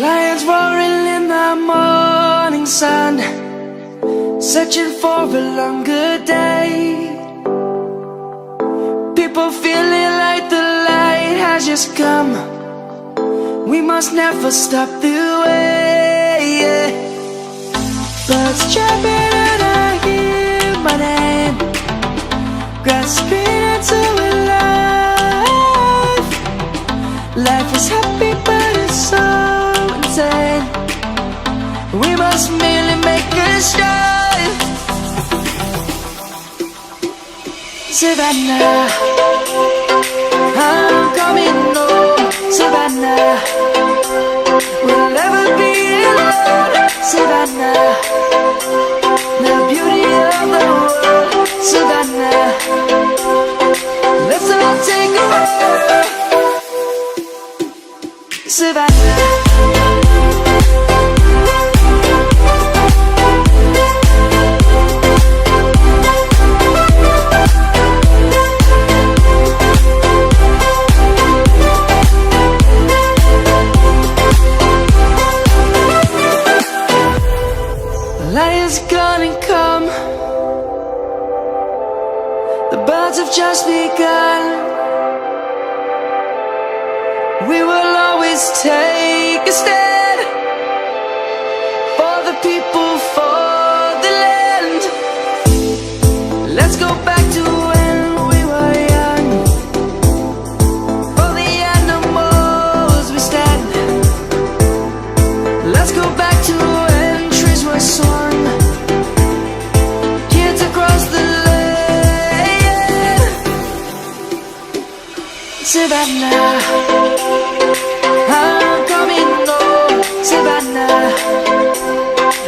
Lions roaring in the morning sun, searching for a longer day. People feeling like the light has just come. We must never stop the way. Birds chirping and I hear my name, grasping into a life. Life is happy but it's so insane. We must merely make a start. Savannah, I'm coming home. Savannah, we'll never be alone. Savannah, the beauty of the world. Savannah, let's all take a walk. Savannah. Lion's gonna come. The birds have just begun. We will always take a stand for the people, for the land. Let's go back to when we were young. For the animals we stand. Let's go back to when trees were swung. Kids across the land. Savannah, I'm coming home. Savannah,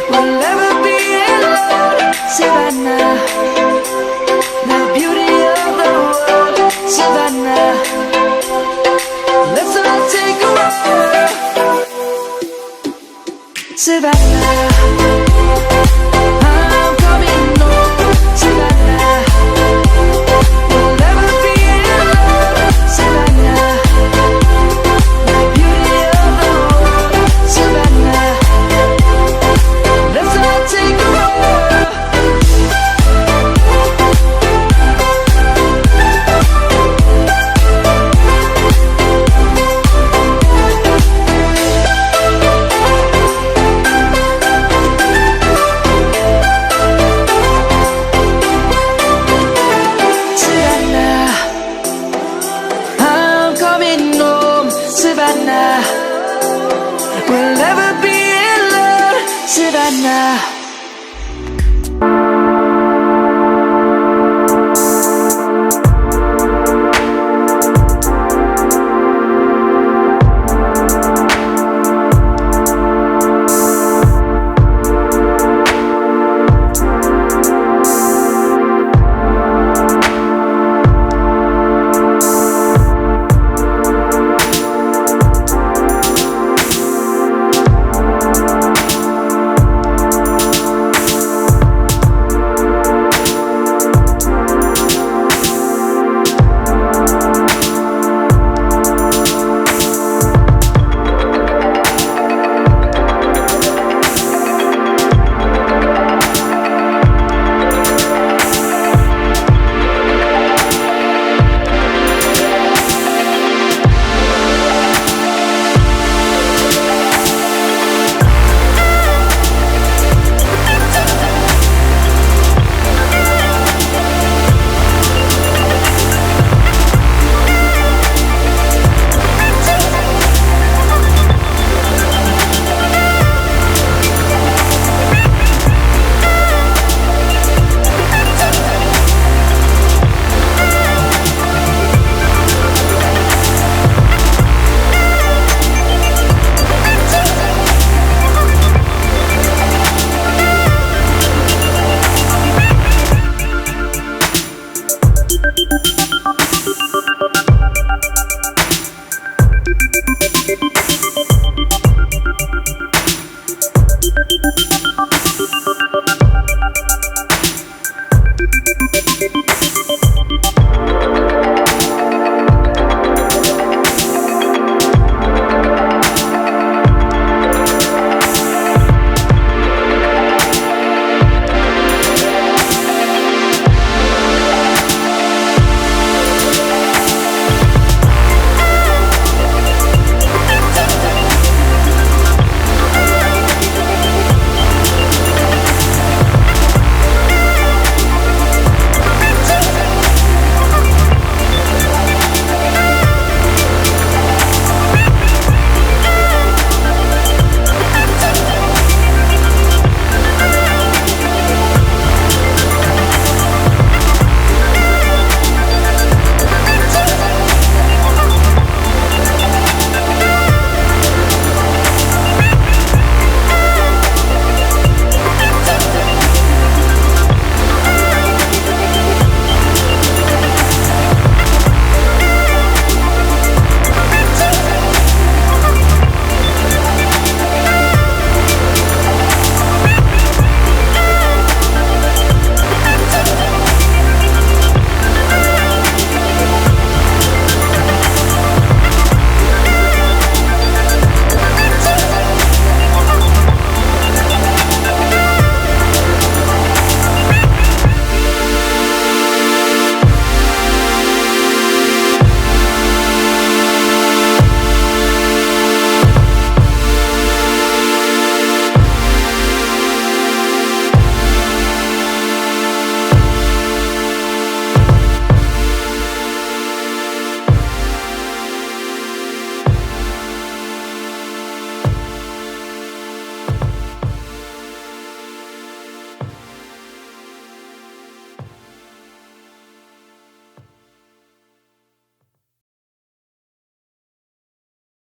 we'll never be alone. Savannah, the beauty of the world. Savannah, let's all take a walk. Savannah, I'm coming home. Savannah, we'll never be alone. Savannah, the beauty of the world. Savannah, let's all take a walk. Savannah, I'm coming home. Savannah, we'll never be alone. Savannah.